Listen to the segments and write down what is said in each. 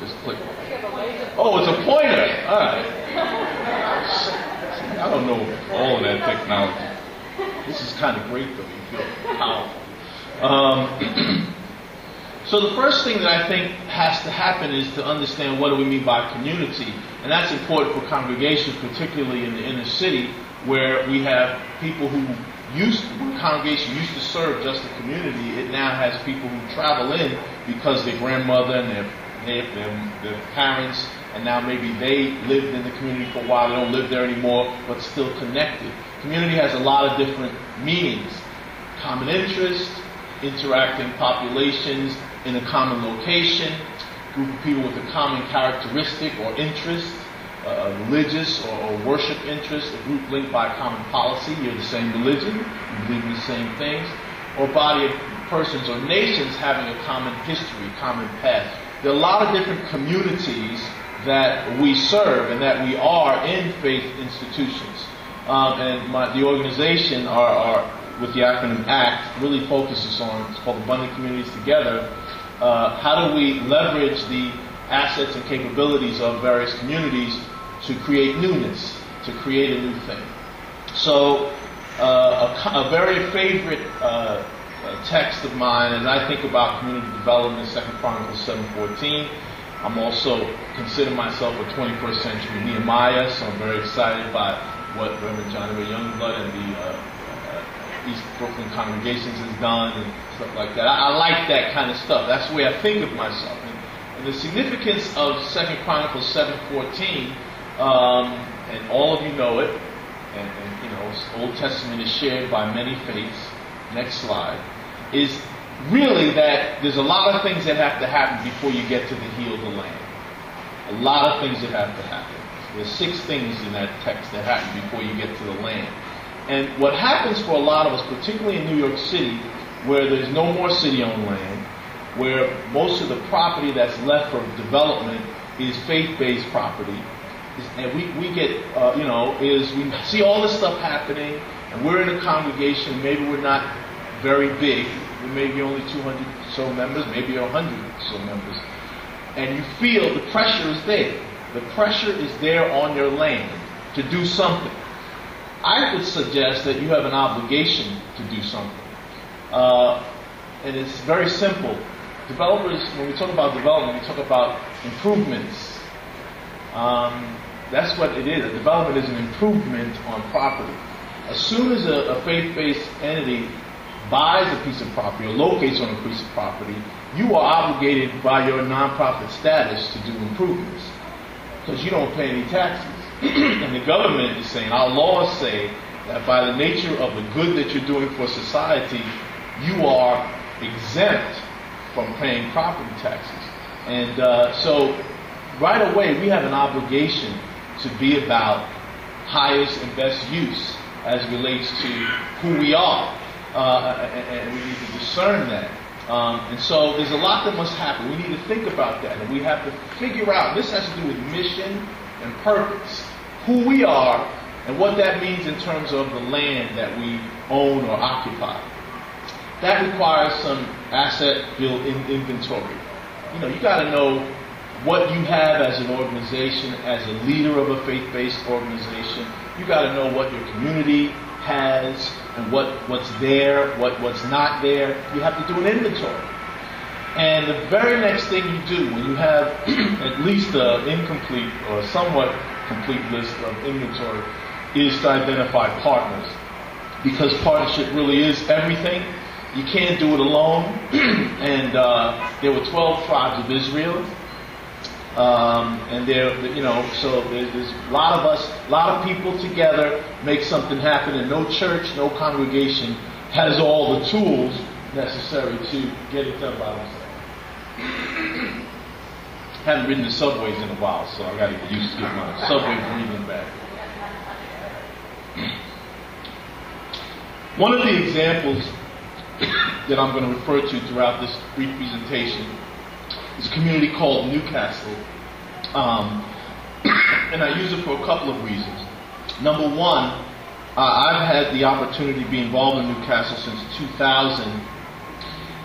Just click. Oh, it's a pointer. All right. I don't know all of that technology. This is kind of great, though. You feel powerful. So the first thing that I think has to happen is to understand what do we mean by community. And that's important for congregations, particularly in the inner city, where we have people who congregation used to serve just the community. It now has people who travel in because their grandmother and their parents, and now maybe they lived in the community for a while, they don't live there anymore, but still connected. Community has a lot of different meanings. Common interest, interacting populations in a common location, group of people with a common characteristic or interest, religious or worship interest, a group linked by a common policy, you're the same religion, you believe in the same things, or a body of persons or nations having a common history, common past. There are a lot of different communities that we serve and that we are in faith institutions. The organization, with the acronym ACT, really focuses on, it's called Abundant Communities Together. How do we leverage the assets and capabilities of various communities to create newness, to create a new thing? So a very favorite text of mine, as I think about community development, 2 Chronicles 7:14. I'm also consider myself a 21st century Nehemiah, so I'm very excited by what Reverend Johnny Ray Youngblood and the East Brooklyn congregations has done and stuff like that. I like that kind of stuff. That's the way I think of myself. And the significance of 2 Chronicles 7:14, and all of you know it, and you know, Old Testament is shared by many faiths. Next slide. Is really that there's a lot of things that have to happen before you get to the healed land. A lot of things that have to happen. There's 6 things in that text that happen before you get to the land. And what happens for a lot of us, particularly in New York City, where there's no more city-owned land, where most of the property that's left for development is faith-based property, and we get, is we see all this stuff happening, and we're in a congregation, maybe we're not very big, we may be only 200 or so members, maybe 100 or so members, and you feel the pressure is there. The pressure is there on your land to do something. I would suggest that you have an obligation to do something. And it's very simple. Developers, when we talk about development, we talk about improvements. That's what it is. A development is an improvement on property. As soon as a faith-based entity buys a piece of property or locates on a piece of property, you are obligated by your nonprofit status to do improvements because you don't pay any taxes. And the government is saying, our laws say that by the nature of the good that you're doing for society, you are exempt from paying property taxes. And so right away we have an obligation to be about highest and best use as it relates to who we are. And we need to discern that. And so there's a lot that must happen. We need to think about that. And we have to figure out, this has to do with mission and purpose, who we are and what that means in terms of the land that we own or occupy. That requires some asset build inventory. You got to know what you have as an organization, as a leader of a faith-based organization. You got to know what your community has and what's there, what's not there. You have to do an inventory. And the very next thing you do when you have at least an incomplete or somewhat complete list of inventory is to identify partners. Because partnership really is everything. You can't do it alone. And there were 12 tribes of Israel. And so there's a lot of us, a lot of people together make something happen, and no church, no congregation has all the tools necessary to get it done by themselves. Haven't ridden the subways in a while, so I got to get used to getting my subway breathing back. One of the examples that I'm going to refer to throughout this brief presentation is a community called Newcastle. And I use it for a couple of reasons. Number one, I've had the opportunity to be involved in Newcastle since 2000.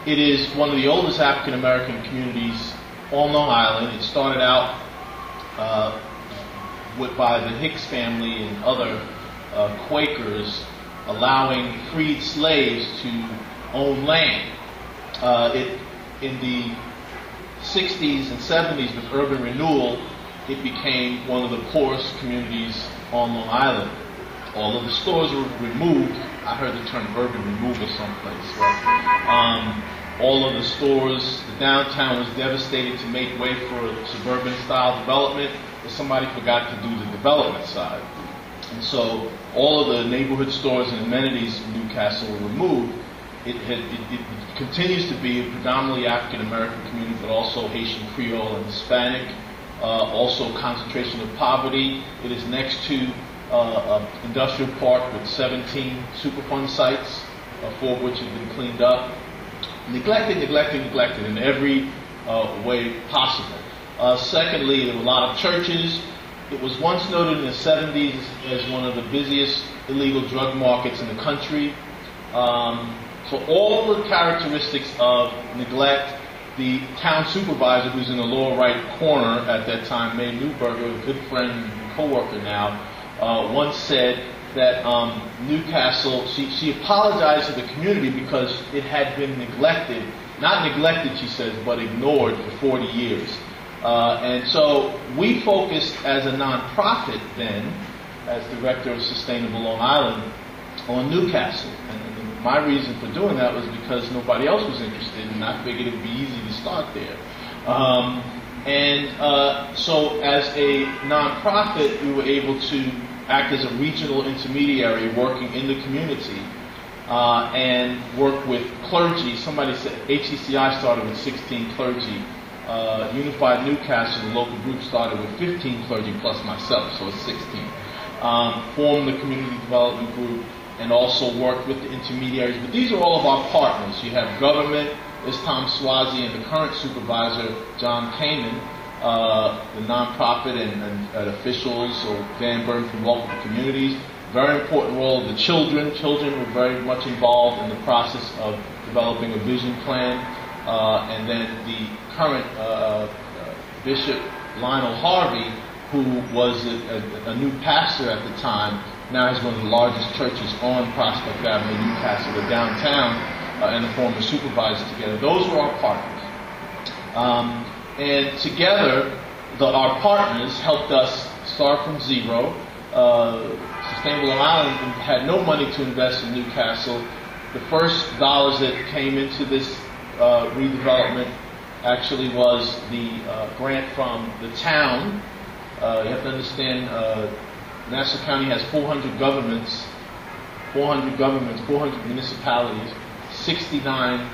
It is one of the oldest African American communities on Long Island. It started out by the Hicks family and other Quakers allowing freed slaves to own land. In the 60s and 70s, with urban renewal, it became one of the poorest communities on Long Island. All of the stores were removed. I heard the term urban removal someplace, right? All of the stores, the downtown was devastated to make way for suburban-style development, but somebody forgot to do the development side. And so all of the neighborhood stores and amenities in Newcastle were removed. It continues to be a predominantly African-American community, but also Haitian Creole and Hispanic. Also concentration of poverty. It is next to an industrial park with 17 Superfund sites, 4 of which have been cleaned up. Neglected in every way possible. Secondly, there were a lot of churches. It was once noted in the 70s as one of the busiest illegal drug markets in the country. So all the characteristics of neglect. The town supervisor, who's in the lower right corner at that time, May Newberger, a good friend and co-worker now, once said that Newcastle, she apologized to the community because it had been neglected, not neglected, she says, but ignored for 40 years. And so we focused as a nonprofit then, as director of Sustainable Long Island, on Newcastle. And my reason for doing that was because nobody else was interested, and I figured it would be easy to start there. So as a nonprofit, we were able to act as a regional intermediary working in the community and work with clergy. Somebody said HCCI started with 16 clergy. Unified Newcastle, the local group, started with 15 clergy plus myself, so it's 16. Formed the community development group and also worked with the intermediaries. But these are all of our partners. You have government, there's Tom Swazi, and the current supervisor, John Kamen, the nonprofit and officials, or Dan Burton from local communities. Very important role of the children. Children were very much involved in the process of developing a vision plan. And then the current Bishop Lionel Harvey, who was a new pastor at the time, now has one of the largest churches on Prospect Avenue, Newcastle, the downtown, and the former supervisor together. Those were our partners. And together, our partners helped us start from zero. Sustainable Long Island had no money to invest in Newcastle. The first dollars that came into this redevelopment actually was the grant from the town. You have to understand, Nassau County has 400 governments, 400 municipalities, 69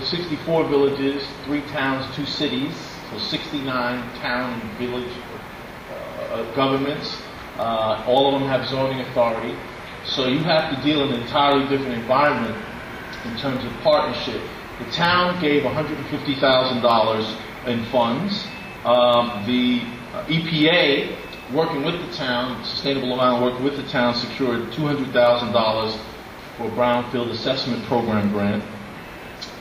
64 villages, 3 towns, 2 cities, so 69 town and village governments. All of them have zoning authority. So you have to deal in an entirely different environment in terms of partnership. The town gave $150,000 in funds. The EPA, working with the town, Sustainable Long Island working with the town, secured $200,000 for a Brownfield Assessment Program grant.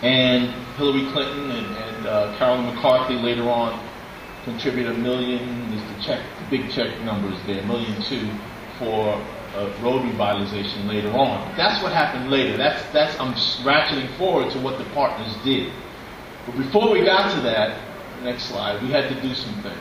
And Hillary Clinton and Carolyn McCarthy later on contributed $1 million. There's the check, the big check numbers there, $1.2 million for road revitalization later on. That's what happened later. That's I'm ratcheting forward to what the partners did. But before we got to that, next slide, we had to do some things.